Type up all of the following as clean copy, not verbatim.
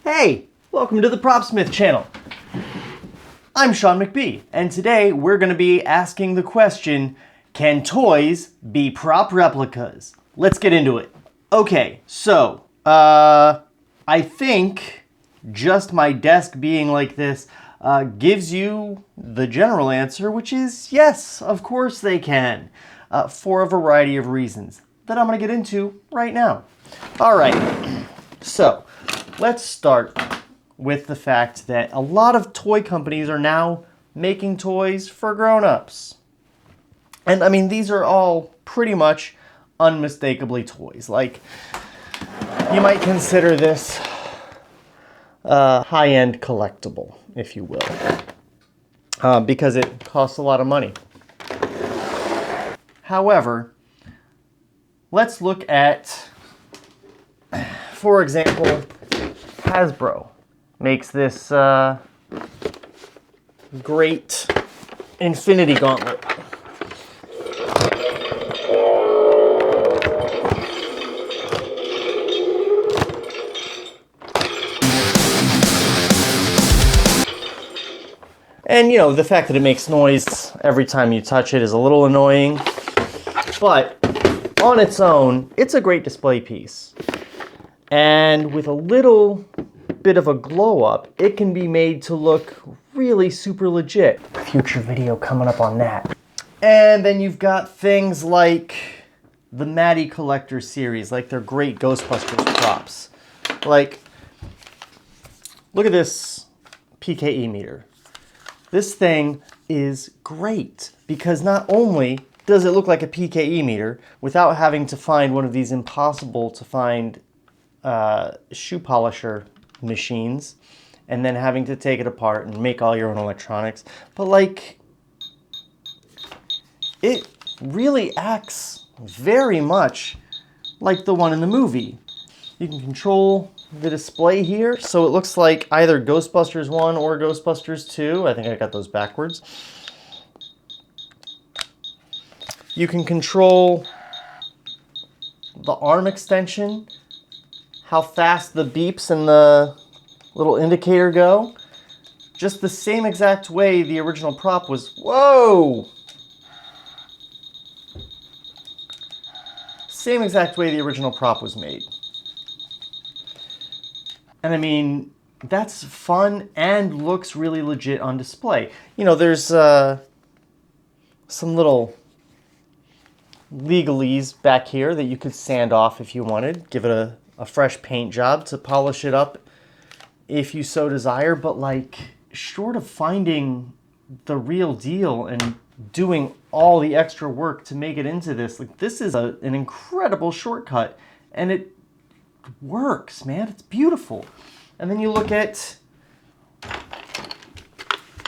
Hey, welcome to the Propsmith channel. I'm Sean McBee, and today we're going to be asking the question, can toys be prop replicas? Let's get into it. Okay, so, I think just my desk being like this gives you the general answer, which is yes, of course they can, for a variety of reasons that I'm going to get into right now. All right, so let's start with the fact that a lot of toy companies are now making toys for grown-ups. And I mean, these are all pretty much unmistakably toys. Like, you might consider this high-end collectible, if you will, because it costs a lot of money. However, let's look at, for example, Hasbro makes this great Infinity Gauntlet. And you know, the fact that it makes noise every time you touch it is a little annoying, but on its own, it's a great display piece. And with a little bit of a glow up, it can be made to look really super legit. Future video coming up on that. And then you've got things like the Matty Collector series, like their great Ghostbusters props. Like, look at this PKE meter. This thing is great because not only does it look like a PKE meter without having to find one of these impossible to find shoe polisher machines and then having to take it apart and make all your own electronics, but like, it really acts very much like the one in the movie. You can control the display here, so it looks like either Ghostbusters 1 or Ghostbusters 2. I think I got those backwards. You can control the arm extension, how fast the beeps and the little indicator go, just the same exact way the original prop was. Whoa! Same exact way the original prop was made. And I mean, that's fun and looks really legit on display. You know, there's some little legalese back here that you could sand off if you wanted. Give it a fresh paint job to polish it up if you so desire. But like, short of finding the real deal and doing all the extra work to make it into this, like, this is an incredible shortcut, and it works, man. It's beautiful. And then you look at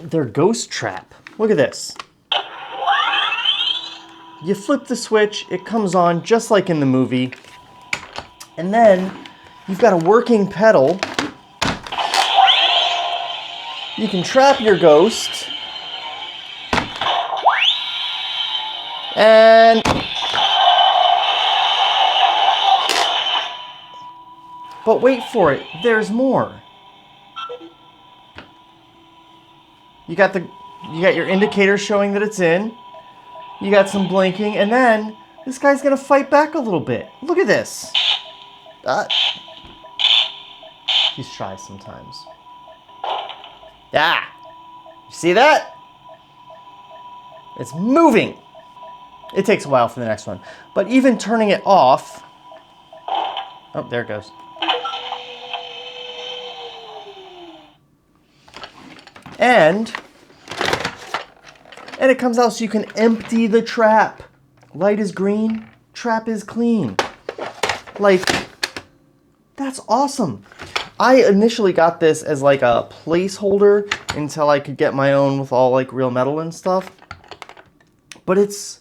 their ghost trap. Look at this. You flip the switch, it comes on just like in the movie, and then you've got a working pedal. You can trap your ghost, and but wait for it, there's more. You got your indicator showing that it's in. You got some blinking, and then this guy's gonna fight back a little bit. Look at this. He's shy sometimes. Ah, you see that? It's moving. It takes a while for the next one, but even turning it off. Oh, there it goes. And it comes out so you can empty the trap. Light is green, trap is clean. Like, that's awesome. I initially got this as like a placeholder until I could get my own with all like real metal and stuff. But it's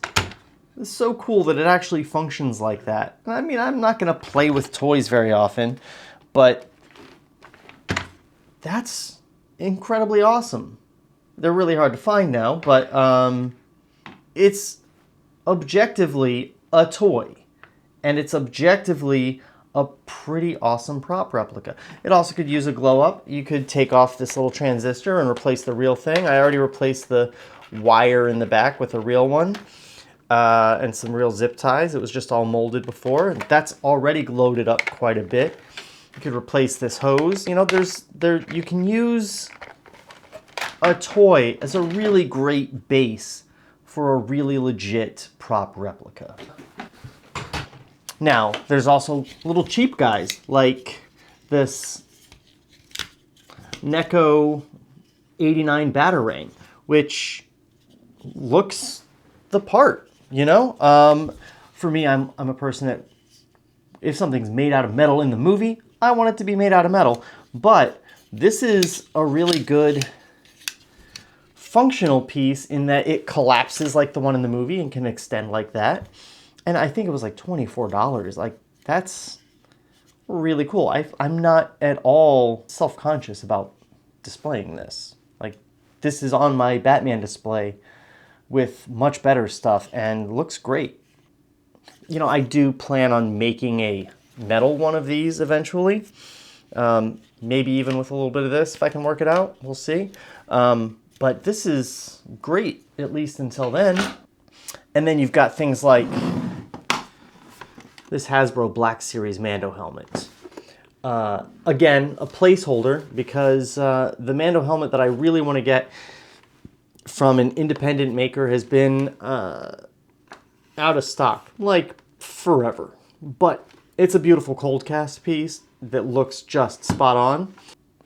so cool that it actually functions like that. I mean, I'm not gonna play with toys very often, but that's incredibly awesome. They're really hard to find now, but it's objectively a toy, and it's objectively a pretty awesome prop replica. It also could use a glow up. You could take off this little transistor and replace the real thing. I already replaced the wire in the back with a real one and some real zip ties. It was just all molded before. That's already glowed it up quite a bit. You could replace this hose. You know, you can use a toy as a really great base for a really legit prop replica. Now, there's also little cheap guys like this Neko 89 Batarang, which looks the part, you know? For me, I'm a person that if something's made out of metal in the movie, I want it to be made out of metal. But this is a really good functional piece in that it collapses like the one in the movie and can extend like that. And I think it was like $24. Like, that's really cool. I'm not at all self-conscious about displaying this. Like, this is on my Batman display with much better stuff and looks great. You know, I do plan on making a metal one of these eventually. Maybe even with a little bit of this if I can work it out. We'll see. But this is great, at least until then. And then you've got things like this Hasbro Black Series Mando helmet. Again, a placeholder because the Mando helmet that I really want to get from an independent maker has been out of stock, like forever. But it's a beautiful cold cast piece that looks just spot on.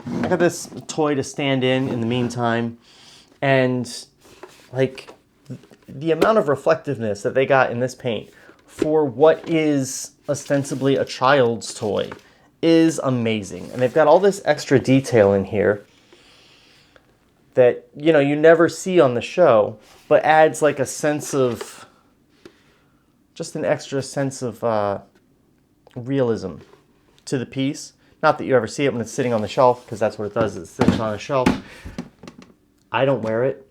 I got this toy to stand in the meantime, and like the amount of reflectiveness that they got in this paint for what is ostensibly a child's toy is amazing. And they've got all this extra detail in here that, you know, you never see on the show, but adds like a sense of, just an extra sense of realism to the piece. Not that you ever see it when it's sitting on the shelf, because that's what it does, it's sitting on a shelf. I don't wear it.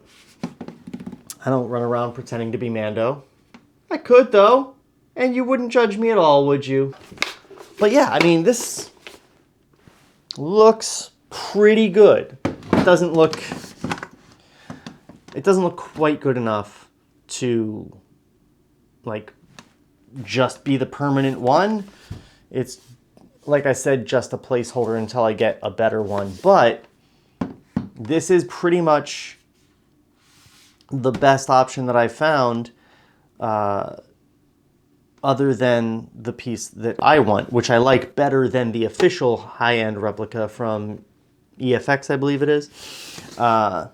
I don't run around pretending to be Mando. I could though, and you wouldn't judge me at all, would you? But yeah, I mean, this looks pretty good. It doesn't look quite good enough to like just be the permanent one. It's, like I said, just a placeholder until I get a better one. But this is pretty much the best option that I found, other than the piece that I want, which I like better than the official high-end replica from EFX, I believe it is. And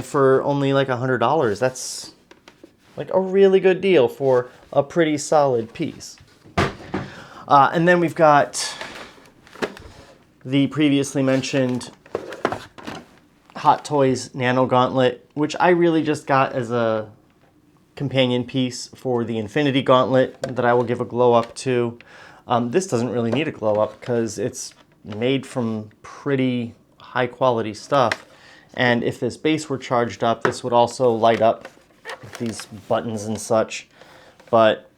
for only like $100, that's like a really good deal for a pretty solid piece. And then we've got the previously mentioned Hot Toys Nano Gauntlet, which I really just got as a companion piece for the Infinity Gauntlet that I will give a glow up to. This doesn't really need a glow up because it's made from pretty high quality stuff. And if this base were charged up, this would also light up with these buttons and such. But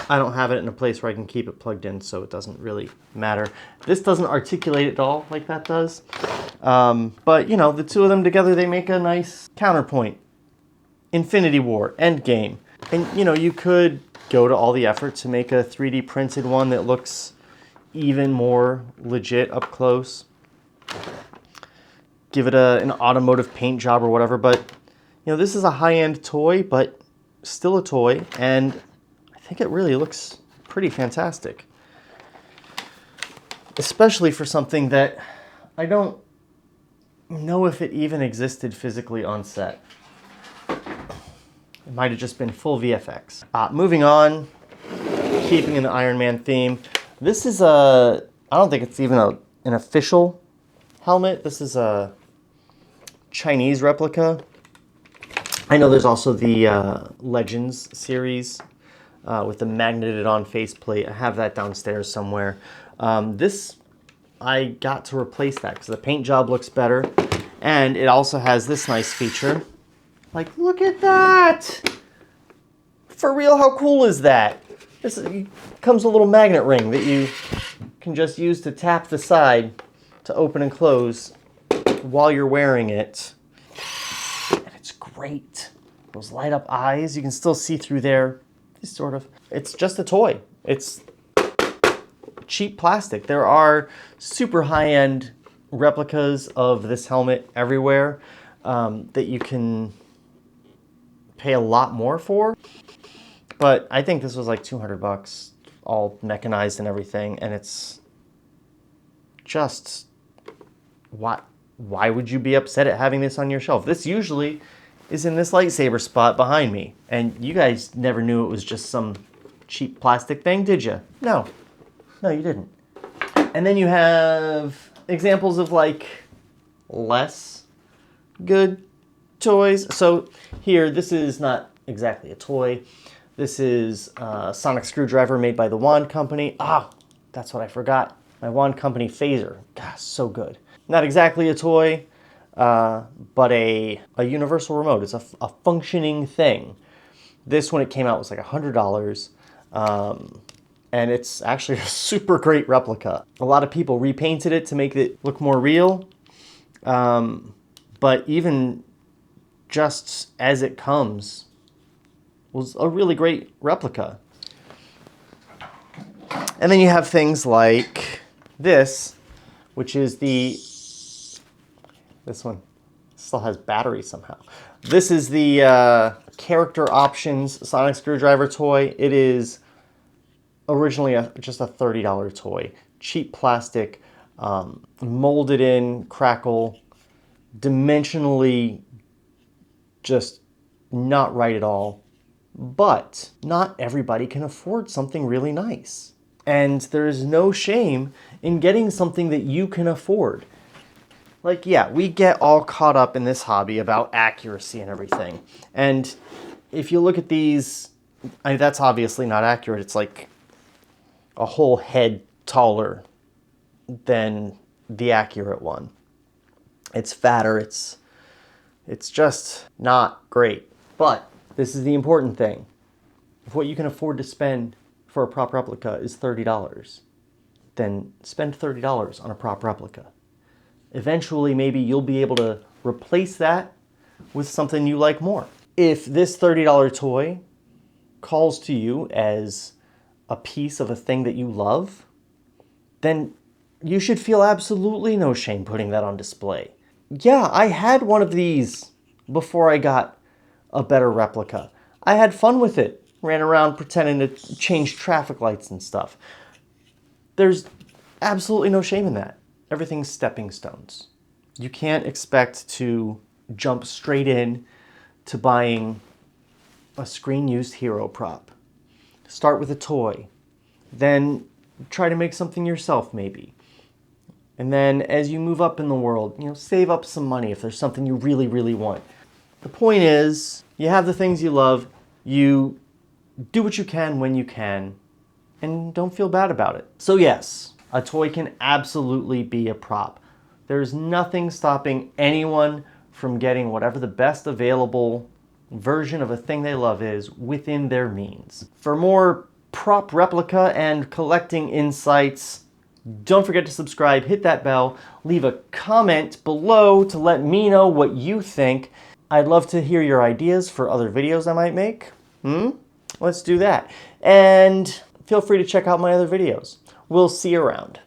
I don't have it in a place where I can keep it plugged in, so it doesn't really matter. This doesn't articulate at all like that does. But, you know, the two of them together, they make a nice counterpoint. Infinity War, Endgame. And, you know, you could go to all the effort to make a 3D printed one that looks even more legit up close. Give it an automotive paint job or whatever. But, you know, this is a high-end toy, but still a toy. And I think it really looks pretty fantastic. Especially for something that I don't know if it even existed physically on set. It might have just been full VFX. Moving on, keeping in the Iron Man theme. This is I don't think it's even an official helmet. This is a Chinese replica. I know there's also the Legends series with the magneted on faceplate. I have that downstairs somewhere. This, I got to replace that because the paint job looks better. And it also has this nice feature. Like, look at that! For real, how cool is that? This comes a little magnet ring that you can just use to tap the side to open and close while you're wearing it. And it's great. Those light up eyes, you can still see through there. Sort of. It's just a toy. It's cheap plastic. There are super high-end replicas of this helmet everywhere that you can pay a lot more for. But I think this was like $200, all mechanized and everything, and it's just, why would you be upset at having this on your shelf? This usually is in this lightsaber spot behind me, and you guys never knew it was just some cheap plastic thing, did you? No, you didn't. And then you have examples of like less good toys. So here, this is not exactly a toy. This is a sonic screwdriver made by the Wand Company. Ah, that's what I forgot. My Wand Company phaser. God, so good. Not exactly a toy, but a universal remote. It's a functioning thing. This, when it came out, was like $100. And it's actually a super great replica. A lot of people repainted it to make it look more real. But even just as it comes, was a really great replica. And then you have things like this, which is this one still has batteries somehow. This is the Character Options sonic screwdriver toy. It is originally just a $30 toy. Cheap plastic, molded in crackle, dimensionally just not right at all. But not everybody can afford something really nice. And there's no shame in getting something that you can afford. Like, yeah, we get all caught up in this hobby about accuracy and everything. And if you look at these, that's obviously not accurate. It's like a whole head taller than the accurate one. It's fatter. It's just not great. But this is the important thing. If what you can afford to spend for a prop replica is $30, then spend $30 on a prop replica. Eventually, maybe you'll be able to replace that with something you like more. If this $30 toy calls to you as a piece of a thing that you love, then you should feel absolutely no shame putting that on display. Yeah, I had one of these before I got a better replica. I had fun with it. Ran around pretending to change traffic lights and stuff. There's absolutely no shame in that. Everything's stepping stones. You can't expect to jump straight in to buying a screen-used hero prop. Start with a toy. Then try to make something yourself, maybe. And then as you move up in the world, save up some money if there's something you really, really want. The point is, you have the things you love, you do what you can when you can, and don't feel bad about it. So yes, a toy can absolutely be a prop. There's nothing stopping anyone from getting whatever the best available version of a thing they love is within their means. For more prop replica and collecting insights, don't forget to subscribe, hit that bell, leave a comment below to let me know what you think. I'd love to hear your ideas for other videos I might make. Let's do that. And feel free to check out my other videos. We'll see you around.